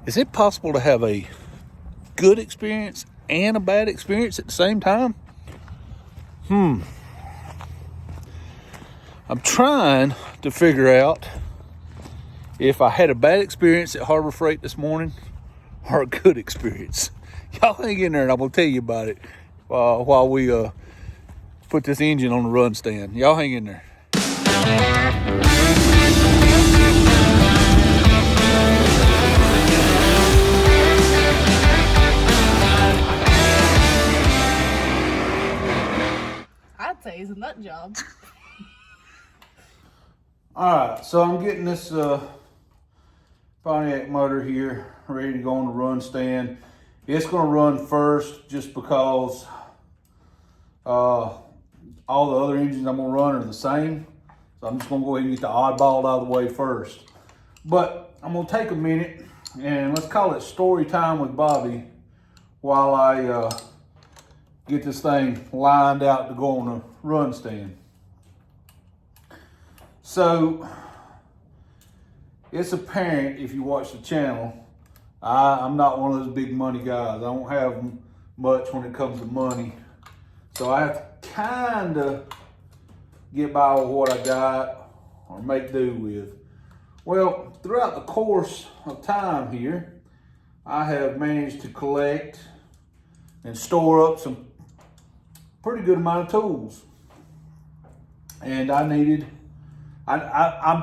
Is it possible to have a good experience and a bad experience at the same time? I'm trying to figure out if I had a bad experience at Harbor Freight this morning or a good experience. Y'all hang in there and I'm going to tell you about it while we put this engine on the run stand. Y'all hang in there. I'd say it's a nut job. Alright, so I'm getting this Pontiac motor here ready to go on the run stand. It's going to run first just because all the other engines I'm going to run are the same. So I'm just going to go ahead and get the oddball out of the way first. But I'm going to take a minute and let's call it story time with Bobby while I get this thing lined out to go on the run stand. So it's apparent if you watch the channel, I'm not one of those big money guys. I don't have much when it comes to money. So I have to kind of get by with what I got or make do with. Well, throughout the course of time here, I have managed to collect and store up some pretty good amount of tools. And I'm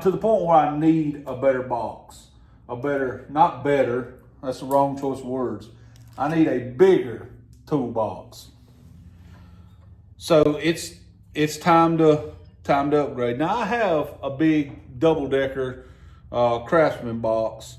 to the point where I need a better box. Not better, that's the wrong choice of words. I need a bigger toolbox. So it's time to upgrade. Now I have a big double-decker Craftsman box,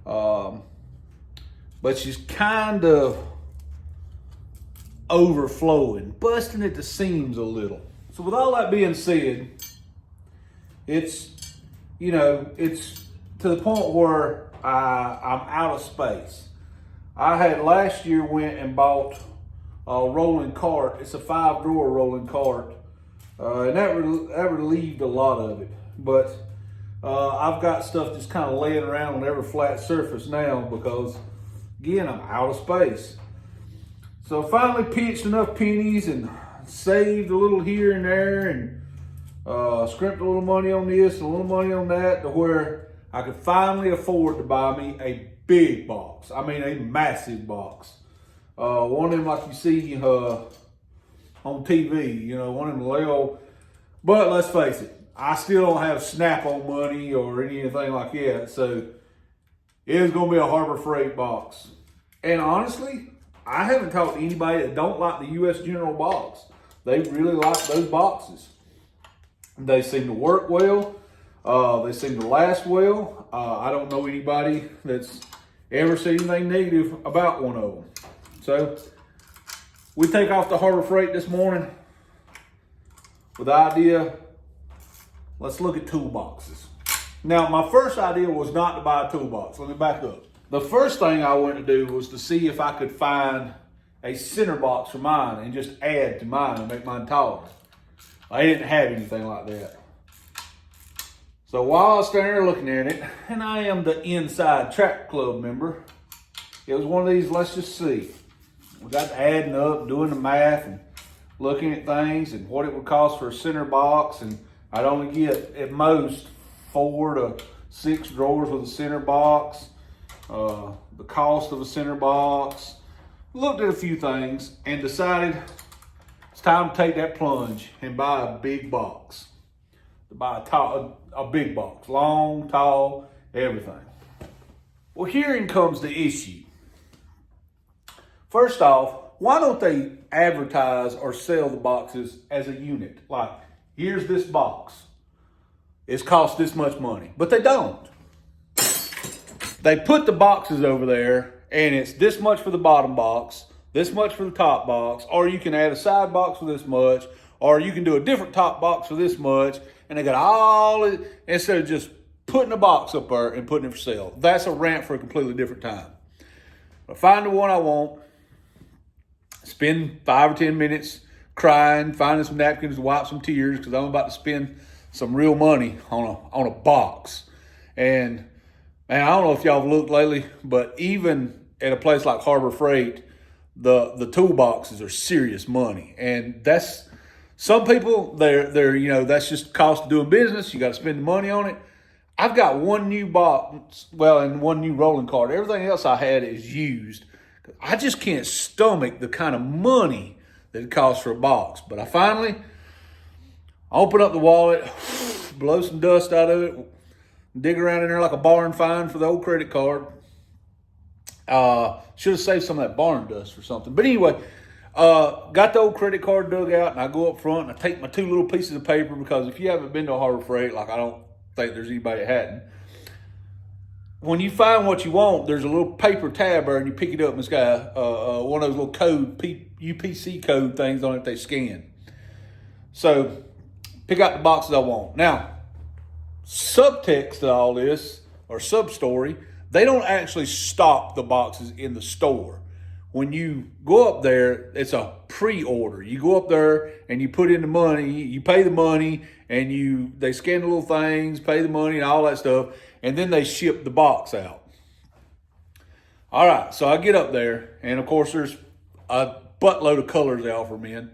but she's kind of overflowing, busting at the seams a little. So with all that being said, it's to the point where I'm out of space. I had last year went and bought a rolling cart. It's a 5-drawer rolling cart, and that relieved a lot of it. But I've got stuff just kind of laying around on every flat surface now because, again, I'm out of space. So finally pitched enough pennies and saved a little here and there and scrimped a little money on this, a little money on that, to where I could finally afford to buy me a big box. I mean, a massive box. One of them like you see on TV, one of them little. But let's face it, I still don't have Snap-on money or anything like that. So it is going to be a Harbor Freight box. And honestly, I haven't talked to anybody that don't like the U.S. General box. They really like those boxes. They seem to work well. They seem to last well. I don't know anybody that's ever said anything negative about one of them. So we take off the Harbor Freight this morning with the idea, let's look at toolboxes. Now, my first idea was not to buy a toolbox. Let me back up. The first thing I went to do was to see if I could find a center box for mine and just add to mine and make mine taller. I didn't have anything like that. So while I was standing there looking at it, and I am the Inside Track Club member, it was one of these, let's just see. We got to adding up, doing the math, and looking at things and what it would cost for a center box. And I'd only get at most 4 to 6 drawers with a center box. The cost of a center box. Looked at a few things and decided it's time to take that plunge and buy a big box. To buy a big box, long, tall, everything. Well, herein comes the issue. First off, why don't they advertise or sell the boxes as a unit? Like, here's this box. It's cost this much money, but they don't. They put the boxes over there and it's this much for the bottom box, this much for the top box, or you can add a side box for this much, or you can do a different top box for this much, and they got all it, instead of just putting a box up there and putting it for sale. That's a rant for a completely different time. But find the one I want, spend 5 or 10 minutes crying, finding some napkins to wipe some tears, because I'm about to spend some real money on a box. And Man, I don't know if y'all have looked lately, but even at a place like Harbor Freight, the toolboxes are serious money, and that's some people. They're that's just the cost of doing business. You got to spend the money on it. I've got one new box, well, and one new rolling cart. Everything else I had is used. I just can't stomach the kind of money that it costs for a box. But I finally open up the wallet, blow some dust out of it, dig around in there like a barn find for the old credit card. Should have saved some of that barn dust for something. But anyway, got the old credit card dug out, and I go up front and I take my two little pieces of paper, because if you haven't been to a Harbor Freight, like I don't think there's anybody that hadn't, when you find what you want, there's a little paper tab there, and you pick it up, and it's got one of those little code, UPC code things on it they scan. So pick out the boxes I want. Now, subtext to all this, or sub-story, they don't actually stock the boxes in the store. When you go up there, it's a pre-order. You go up there and you put in the money, you pay the money, and they scan the little things, pay the money and all that stuff, and then they ship the box out. All right, so I get up there, and of course there's a buttload of colors they offer me in.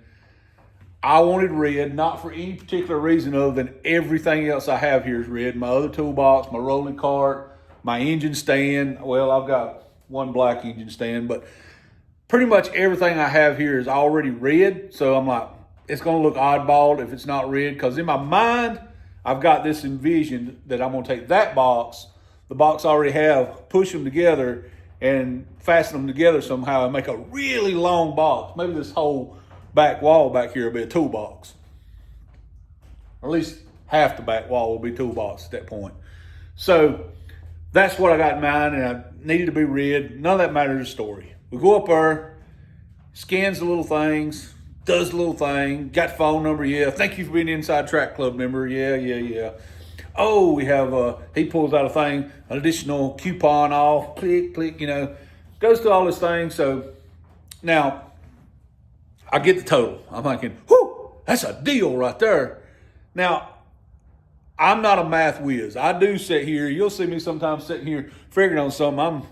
I wanted red, not for any particular reason other than everything else I have here is red. My other toolbox, my rolling cart, my engine stand. Well, I've got one black engine stand, but pretty much everything I have here is already red. So I'm like, it's going to look oddball if it's not red, because in my mind, I've got this envisioned that I'm going to take that box, the box I already have, push them together and fasten them together somehow and make a really long box. Maybe this whole back wall back here will be a toolbox. Or at least half the back wall will be toolbox at that point. So that's what I got in mind, and I needed to be red. None of that matters to the story. We go up there, scans the little things, does the little thing, got phone number, yeah. Thank you for being an Inside Track Club member, yeah. Oh, we have, he pulls out a thing, an additional coupon off, click, goes through all this thing. So now I get the total. I'm thinking, whoo, that's a deal right there. Now, I'm not a math whiz. I do sit here, you'll see me sometimes sitting here figuring on something.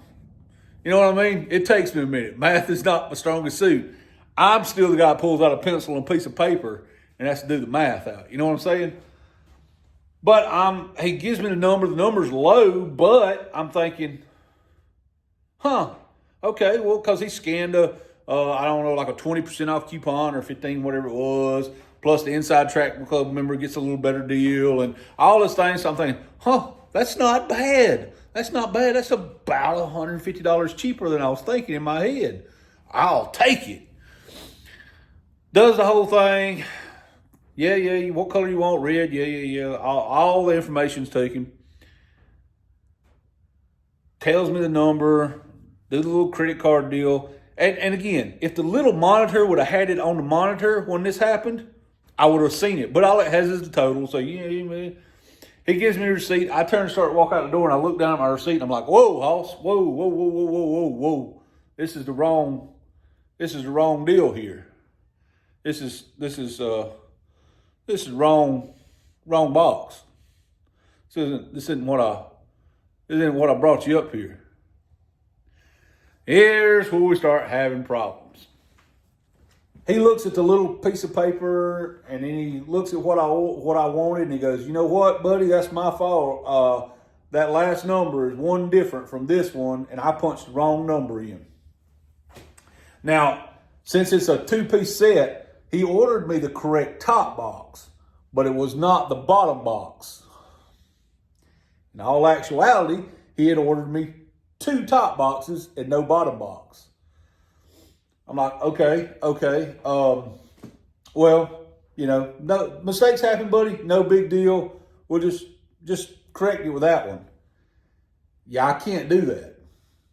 You know what I mean? It takes me a minute. Math is not my strongest suit. I'm still the guy that pulls out a pencil and a piece of paper and has to do the math out. You know what I'm saying? But he gives me the number. The number's low, but I'm thinking, okay, well, because he scanned I don't know, like a 20% off coupon or 15, whatever it was, plus the Inside Track Club member gets a little better deal and all this thing. So I'm thinking, that's not bad. That's not bad. That's about $150 cheaper than I was thinking in my head. I'll take it. Does the whole thing. Yeah. What color you want? Red. Yeah. All the information's taken. Tells me the number. Do the little credit card deal. And again, if the little monitor would have had it on the monitor when this happened, I would have seen it. But all it has is the total. So yeah. He gives me a receipt. I turn and start walking out the door, and I look down at my receipt, and I'm like, "Whoa, Hoss! Whoa! This is the wrong deal here. This is wrong box. This isn't what I brought you up here." Here's where we start having problems. He looks at the little piece of paper, and then he looks at what I wanted, and he goes, "You know what, buddy? That's my fault. That last number is one different from this one, and I punched the wrong number in." Now, since it's a two-piece set, he ordered me the correct top box, but it was not the bottom box. In all actuality, he had ordered me 2 top boxes and no bottom box. I'm like, okay. Well, no mistakes happen, buddy. No big deal. We'll just correct you with that one. Yeah, I can't do that.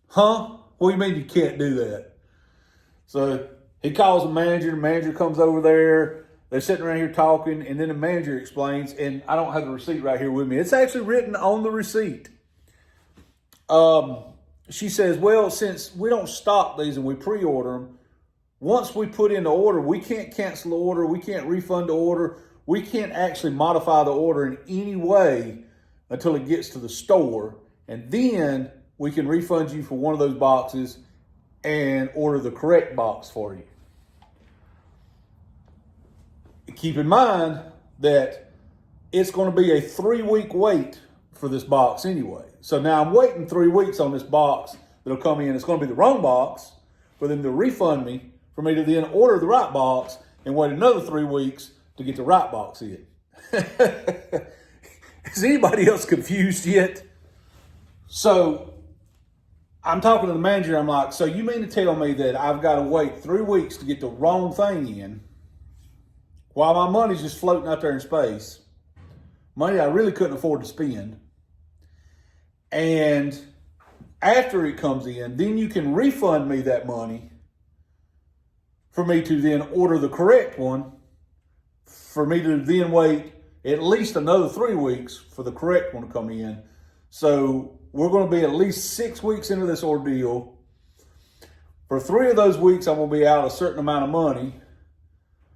Huh? What do you mean you can't do that? So he calls the manager. The manager comes over there. They're sitting around here talking, and then the manager explains, and I don't have the receipt right here with me. It's actually written on the receipt. She says, well, since we don't stock these and we pre-order them, once we put in the order, we can't cancel the order. We can't refund the order. We can't actually modify the order in any way until it gets to the store. and then we can refund you for one of those boxes and order the correct box for you. Keep in mind that it's going to be a 3-week wait for this box anyway. So now I'm waiting 3 weeks on this box that'll come in. It's going to be the wrong box for them to refund me, for me to then order the right box and wait another 3 weeks to get the right box in. Is anybody else confused yet? So I'm talking to the manager. I'm like, so you mean to tell me that I've got to wait 3 weeks to get the wrong thing in while my money's just floating out there in space, money I really couldn't afford to spend, and after it comes in, then you can refund me that money for me to then order the correct one, for me to then wait at least another 3 weeks for the correct one to come in. So we're going to be at least 6 weeks into this ordeal. For 3 of those weeks, I'm going to be out a certain amount of money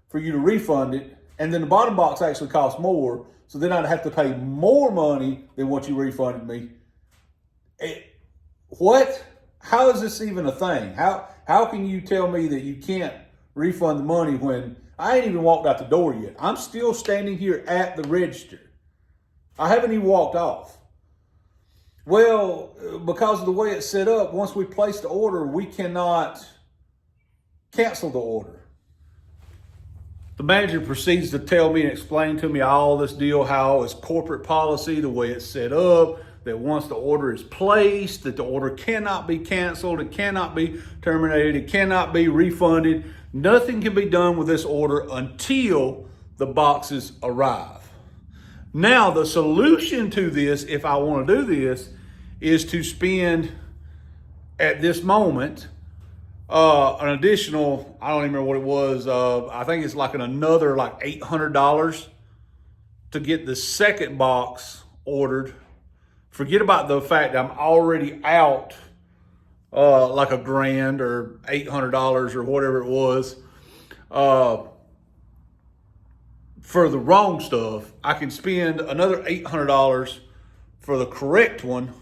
for you to refund it. And then the bottom box actually costs more. So then I'd have to pay more money than what you refunded me. What? How is this even a thing? How can you tell me that you can't refund the money when I ain't even walked out the door yet? I'm still standing here at the register. I haven't even walked off. Well, because of the way it's set up, once we place the order, we cannot cancel the order. The manager proceeds to tell me and explain to me all this deal, how it's corporate policy, the way it's set up, that once the order is placed, that the order cannot be canceled, it cannot be terminated, it cannot be refunded. Nothing can be done with this order until the boxes arrive. Now, the solution to this, if I want to do this, is to spend at this moment an additional, I don't even remember what it was, I think it's like another like $800 to get the second box ordered. Forget about the fact that I'm already out like $1,000 or $800 or whatever it was for the wrong stuff. I can spend another $800 for the correct one.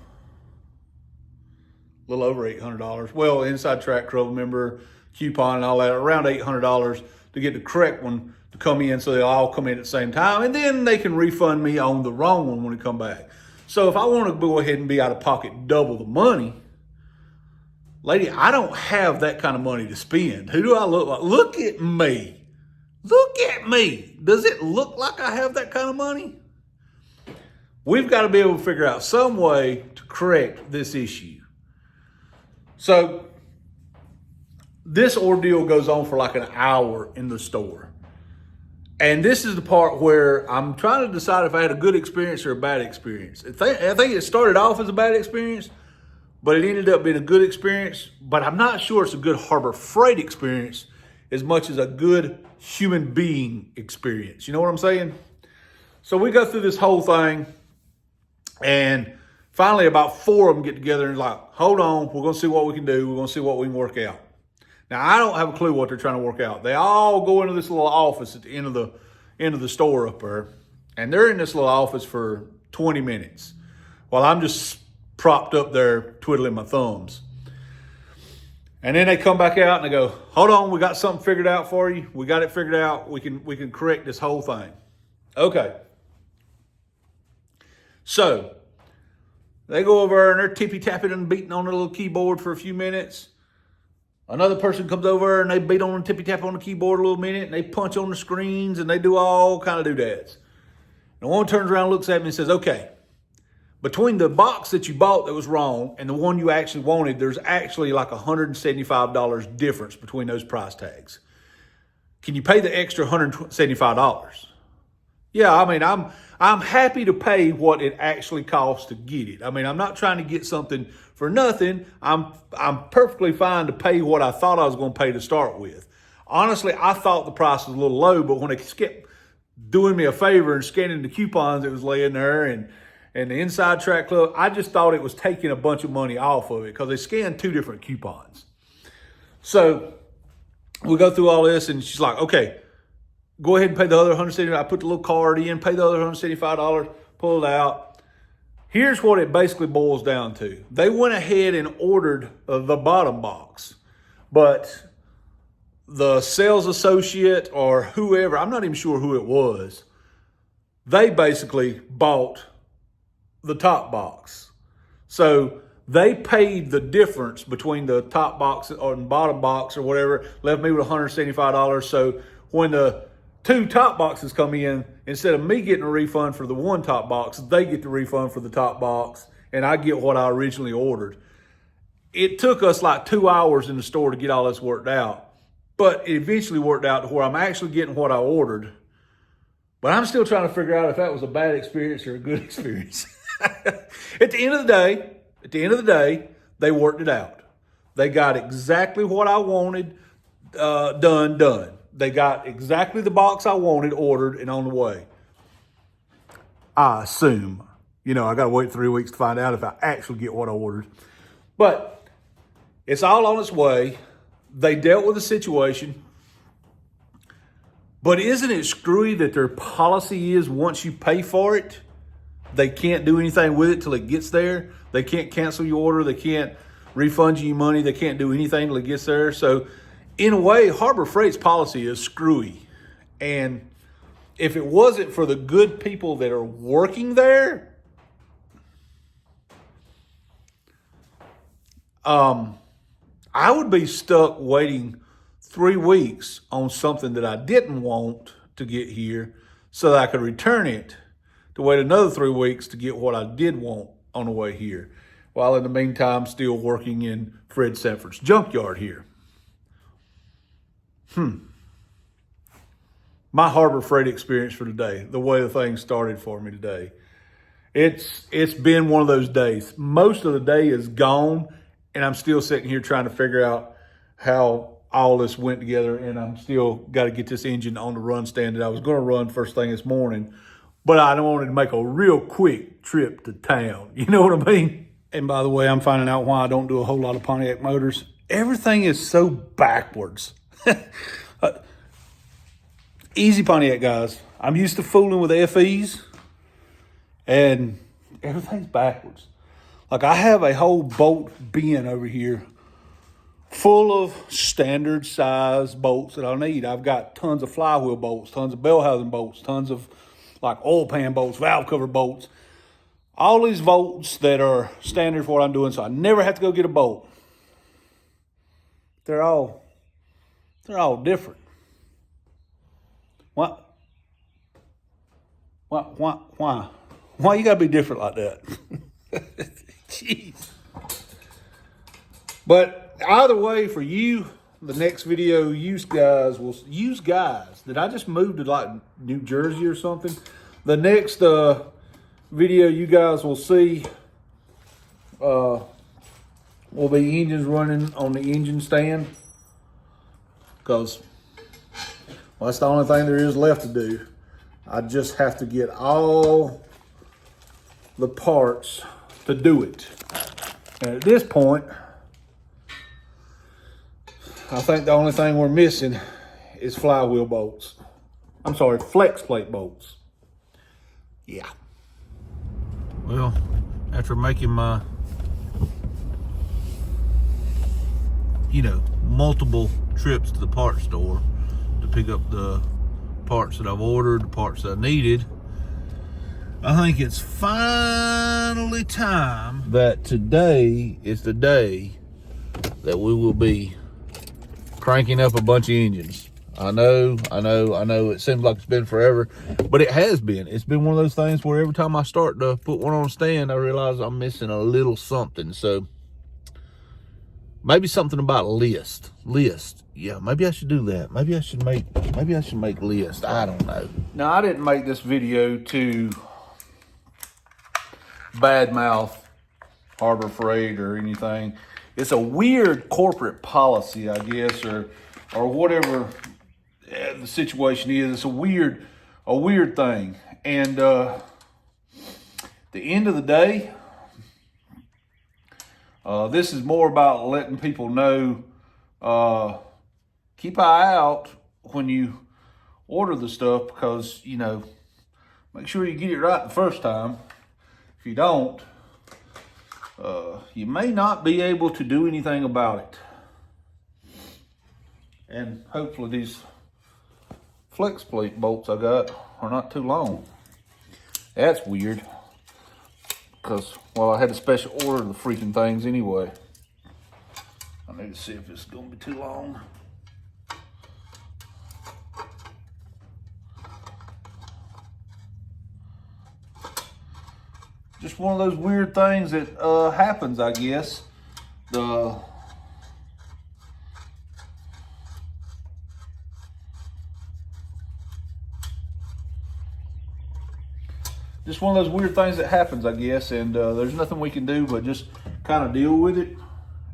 A little over $800. Well, Inside Track Club member, coupon and all that, around $800 to get the correct one to come in, so they all come in at the same time. And then they can refund me on the wrong one when it come back. So if I want to go ahead and be out of pocket double the money, lady, I don't have that kind of money to spend. Who do I look like? Look at me. Look at me. Does it look like I have that kind of money? We've got to be able to figure out some way to correct this issue. So this ordeal goes on for like an hour in the store. And this is the part where I'm trying to decide if I had a good experience or a bad experience. I think it started off as a bad experience, but it ended up being a good experience. But I'm not sure it's a good Harbor Freight experience as much as a good human being experience. You know what I'm saying? So we go through this whole thing, and finally about 4 of them get together and like, hold on, we're going to see what we can do. We're going to see what we can work out. Now, I don't have a clue what they're trying to work out. They all go into this little office at the end of the store up there, and they're in this little office for 20 minutes while I'm just propped up there twiddling my thumbs. And then they come back out and they go, hold on, we got something figured out for you. We got it figured out. We can correct this whole thing. Okay. So they go over and they're tippy-tapping and beating on their little keyboard for a few minutes. Another person comes over and they beat on and tippy-tap on the keyboard a little minute, and they punch on the screens and they do all kind of doodads. And one turns around and looks at me and says, okay, between the box that you bought that was wrong and the one you actually wanted, there's actually like $175 difference between those price tags. Can you pay the extra $175? Yeah, I mean, I'm happy to pay what it actually costs to get it. I mean, I'm not trying to get something for nothing. I'm perfectly fine to pay what I thought I was going to pay to start with. Honestly, I thought the price was a little low, but when they kept doing me a favor and scanning the coupons that was laying there and the Inside Track Club, I just thought it was taking a bunch of money off of it because they scanned 2 different coupons. So we go through all this, and she's like, okay, go ahead and pay the other $175. I put the little card in, pay the other $175, pull it out. Here's what it basically boils down to. They went ahead and ordered the bottom box, but the sales associate or whoever, I'm not even sure who it was, they basically bought the top box. So they paid the difference between the top box or the bottom box or whatever, left me with $175. So when the 2 top boxes come in, instead of me getting a refund for the 1 top box, they get the refund for the top box, and I get what I originally ordered. It took us like 2 hours in the store to get all this worked out, but it eventually worked out to where I'm actually getting what I ordered. But I'm still trying to figure out if that was a bad experience or a good experience. At the end of the day, they worked it out. They got exactly what I wanted done. They got exactly the box I wanted ordered and on the way. I assume. I got to wait 3 weeks to find out if I actually get what I ordered. But it's all on its way. They dealt with the situation. But isn't it screwy that their policy is once you pay for it, they can't do anything with it till it gets there? They can't cancel your order. They can't refund you your money. They can't do anything till it gets there. So in a way, Harbor Freight's policy is screwy. And if it wasn't for the good people that are working there, I would be stuck waiting 3 weeks on something that I didn't want to get here so that I could return it, to wait another 3 weeks to get what I did want on the way here, while in the meantime still working in Fred Sanford's junkyard here. My Harbor Freight experience for today, the way the thing started for me today. It's been one of those days. Most of the day is gone, and I'm still sitting here trying to figure out how all this went together, and I'm still got to get this engine on the run stand that I was going to run first thing this morning, but I wanted to make a real quick trip to town. You know what I mean? And by the way, I'm finding out why I don't do a whole lot of Pontiac motors. Everything is so backwards. Easy Pontiac guys. I'm used to fooling with FEs, and everything's backwards. Like I have a whole bolt bin over here full of standard size bolts that I need. I've got tons of flywheel bolts, tons of bell housing bolts, tons of like oil pan bolts, valve cover bolts. All these bolts that are standard for what I'm doing, so I never have to go get a bolt. They're all different. What? Why you gotta be different like that? Jeez. But either way, for you, the next video, use guys that I just moved to like New Jersey or something. The next video you guys will see will be engines running on the engine stand, because that's the only thing there is left to do. I just have to get all the parts to do it. And at this point, I think the only thing we're missing is flywheel bolts. I'm sorry, flex plate bolts. Yeah. Well, after making my, multiple trips to the parts store to pick up the parts that I've ordered, the parts that I needed, I think it's finally time that today is the day that we will be cranking up a bunch of engines. I know. It seems like it's been forever, but it has been. It's been one of those things where every time I start to put one on a stand, I realize I'm missing a little something. So maybe something about list. Yeah, maybe I should do that. Maybe I should make list. I don't know. Now, I didn't make this video to badmouth Harbor Freight or anything. It's a weird corporate policy, I guess, or whatever the situation is. It's a weird thing. And at the end of the day, this is more about letting people know, keep an eye out when you order the stuff, because, make sure you get it right the first time. If you don't, you may not be able to do anything about it. And hopefully these flex plate bolts I got are not too long. That's weird, because, well, I had to special order the freaking things anyway. I need to see if it's gonna be too long. Just one of those weird things that happens, I guess. Just one of those weird things that happens, I guess, and there's nothing we can do but just kind of deal with it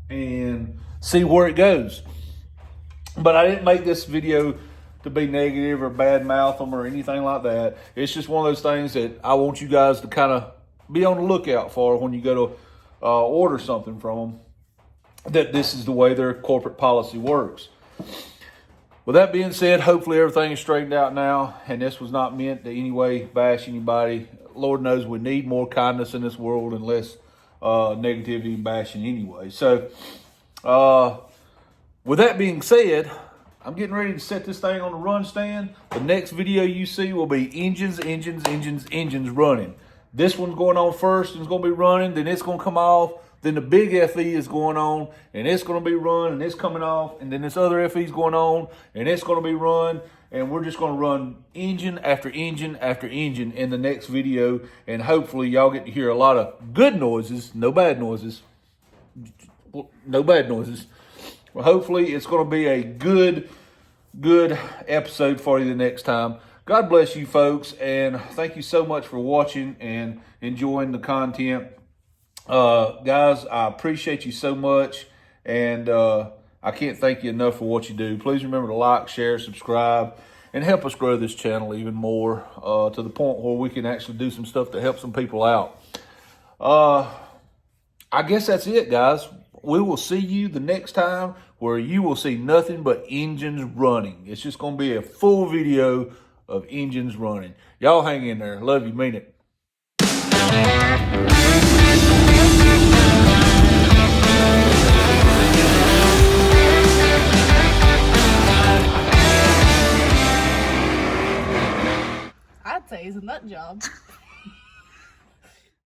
and see where it goes. But I didn't make this video to be negative or bad mouth them or anything like that. It's just one of those things that I want you guys to kind of be on the lookout for when you go to order something from them, that this is the way their corporate policy works. With that being said, hopefully everything is straightened out now, and this was not meant to any way bash anybody. Lord knows we need more kindness in this world and less negativity and bashing anyway. So, with that being said, I'm getting ready to set this thing on the run stand. The next video you see will be engines running. This one's going on first and it's going to be running, then it's going to come off. Then the big FE is going on, and it's going to be run, and it's coming off, and then this other FE is going on, and it's going to be run, and we're just going to run engine after engine after engine in the next video, and hopefully y'all get to hear a lot of good noises, no bad noises, no bad noises. Well, hopefully it's going to be a good episode for you the next time. God bless you folks, and thank you so much for watching and enjoying the content. Guys, I appreciate you so much, and I can't thank you enough for what you do. Please remember to like, share, subscribe, and help us grow this channel even more to the point where we can actually do some stuff to help some people out. I guess that's it, guys. We will see you the next time where you will see nothing but engines running. It's just going to be a full video of engines running. Y'all hang in there. Love you. Mean it. I'd say it's a nut job.